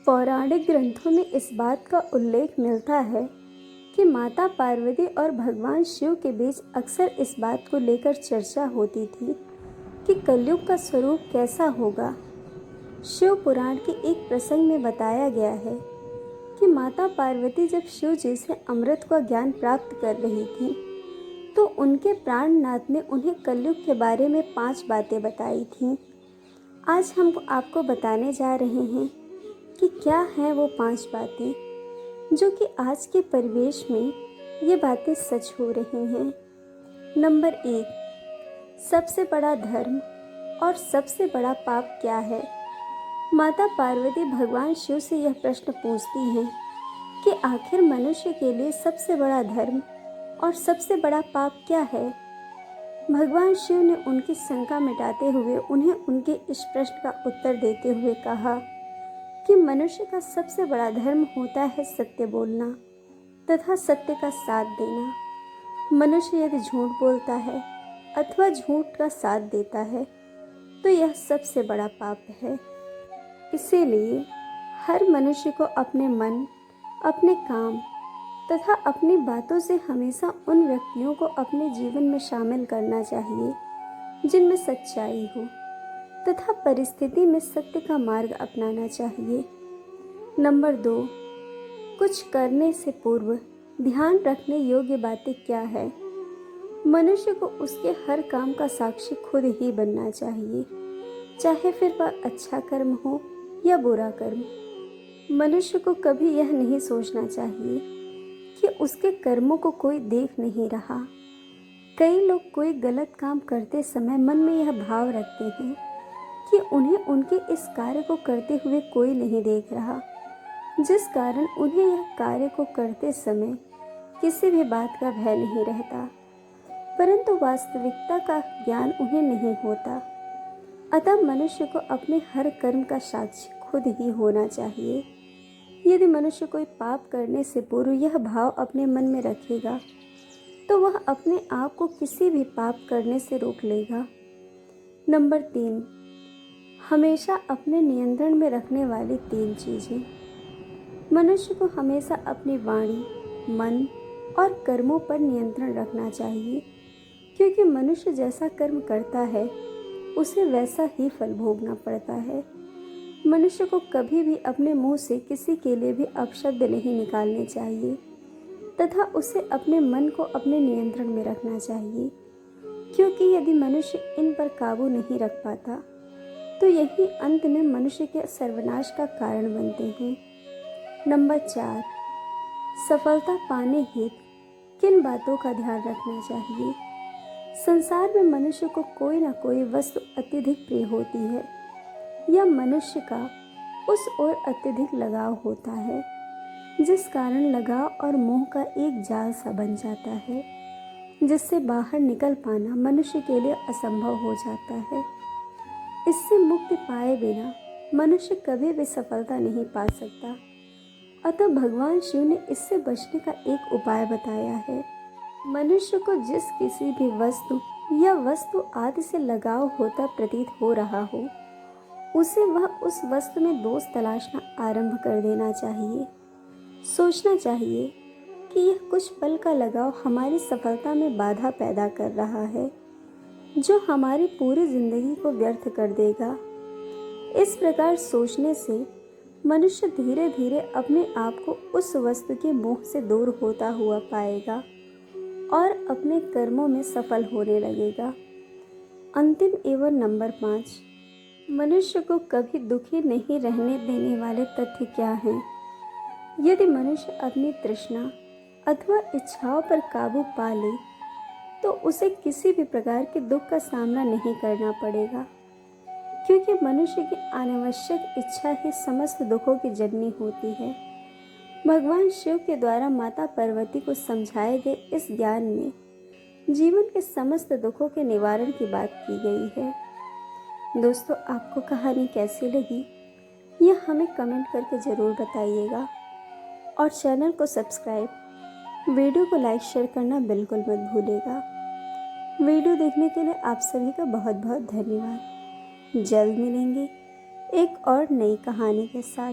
पौराणिक ग्रंथों में इस बात का उल्लेख मिलता है कि माता पार्वती और भगवान शिव के बीच अक्सर इस बात को लेकर चर्चा होती थी कि कलयुग का स्वरूप कैसा होगा। शिव पुराण के एक प्रसंग में बताया गया है कि माता पार्वती जब शिव जी से अमृत का ज्ञान प्राप्त कर रही थी तो उनके प्राणनाथ ने उन्हें कलयुग के बारे में 5 बातें बताई थीं। आज हम आपको बताने जा रहे हैं कि क्या हैं वो 5 बातें जो कि आज के परिवेश में ये बातें सच हो रही हैं। नंबर 1, सबसे बड़ा धर्म और सबसे बड़ा पाप क्या है। माता पार्वती भगवान शिव से यह प्रश्न पूछती हैं कि आखिर मनुष्य के लिए सबसे बड़ा धर्म और सबसे बड़ा पाप क्या है। भगवान शिव ने उनकी शंका मिटाते हुए उन्हें उनके इस प्रश्न का उत्तर देते हुए कहा कि मनुष्य का सबसे बड़ा धर्म होता है सत्य बोलना तथा सत्य का साथ देना। मनुष्य यदि झूठ बोलता है अथवा झूठ का साथ देता है तो यह सबसे बड़ा पाप है। इसीलिए हर मनुष्य को अपने मन, अपने काम तथा अपनी बातों से हमेशा उन व्यक्तियों को अपने जीवन में शामिल करना चाहिए जिनमें सच्चाई हो तथा परिस्थिति में सत्य का मार्ग अपनाना चाहिए। नंबर 2, कुछ करने से पूर्व ध्यान रखने योग्य बातें क्या है। मनुष्य को उसके हर काम का साक्षी खुद ही बनना चाहिए, चाहे फिर वह अच्छा कर्म हो या बुरा कर्म। मनुष्य को कभी यह नहीं सोचना चाहिए कि उसके कर्मों को कोई देख नहीं रहा। कई लोग कोई गलत काम करते समय मन में यह भाव रखते हैं कि उन्हें उनके इस कार्य को करते हुए कोई नहीं देख रहा, जिस कारण उन्हें यह कार्य को करते समय किसी भी बात का भय नहीं रहता, परंतु वास्तविकता का ज्ञान उन्हें नहीं होता। अतः मनुष्य को अपने हर कर्म का साक्षी खुद ही होना चाहिए। यदि मनुष्य कोई पाप करने से पूर्व यह भाव अपने मन में रखेगा तो वह अपने आप को किसी भी पाप करने से रोक लेगा। नंबर 3, हमेशा अपने नियंत्रण में रखने वाली 3 चीज़ें। मनुष्य को हमेशा अपनी वाणी, मन और कर्मों पर नियंत्रण रखना चाहिए, क्योंकि मनुष्य जैसा कर्म करता है उसे वैसा ही फल भोगना पड़ता है। मनुष्य को कभी भी अपने मुंह से किसी के लिए भी अपशब्द नहीं निकालने चाहिए तथा उसे अपने मन को अपने नियंत्रण में रखना चाहिए, क्योंकि यदि मनुष्य इन पर काबू नहीं रख पाता तो यही अंत में मनुष्य के सर्वनाश का कारण बनते हैं। नंबर 4, सफलता पाने हेतु किन बातों का ध्यान रखना चाहिए। संसार में मनुष्य को कोई ना कोई वस्तु अत्यधिक प्रिय होती है या मनुष्य का उस ओर अत्यधिक लगाव होता है, जिस कारण लगाव और मोह का एक जाल सा बन जाता है, जिससे बाहर निकल पाना मनुष्य के लिए असंभव हो जाता है। इससे मुक्ति पाए बिना मनुष्य कभी भी सफलता नहीं पा सकता। अतः भगवान शिव ने इससे बचने का एक उपाय बताया है। मनुष्य को जिस किसी भी वस्तु या वस्तु आदि से लगाव होता प्रतीत हो रहा हो उसे वह उस वस्तु में दोष तलाशना आरंभ कर देना चाहिए। सोचना चाहिए कि यह कुछ पल का लगाव हमारी सफलता में बाधा पैदा कर रहा है, जो हमारी पूरी जिंदगी को व्यर्थ कर देगा। इस प्रकार सोचने से मनुष्य धीरे धीरे अपने आप को उस वस्तु के मोह से दूर होता हुआ पाएगा और अपने कर्मों में सफल होने लगेगा। अंतिम एवं नंबर 5, मनुष्य को कभी दुखी नहीं रहने देने वाले तथ्य क्या हैं। यदि मनुष्य अपनी तृष्णा अथवा इच्छाओं पर काबू पा ले तो उसे किसी भी प्रकार के दुख का सामना नहीं करना पड़ेगा, क्योंकि मनुष्य की अनावश्यक इच्छा ही समस्त दुखों की जननी होती है। भगवान शिव के द्वारा माता पार्वती को समझाए गए इस ज्ञान में जीवन के समस्त दुखों के निवारण की बात की गई है। दोस्तों, आपको कहानी कैसी लगी यह हमें कमेंट करके ज़रूर बताइएगा और चैनल को सब्सक्राइब, वीडियो को लाइक शेयर करना बिल्कुल मत भूलिएगा। वीडियो देखने के लिए आप सभी का बहुत बहुत धन्यवाद। जल्द मिलेंगे एक और नई कहानी के साथ।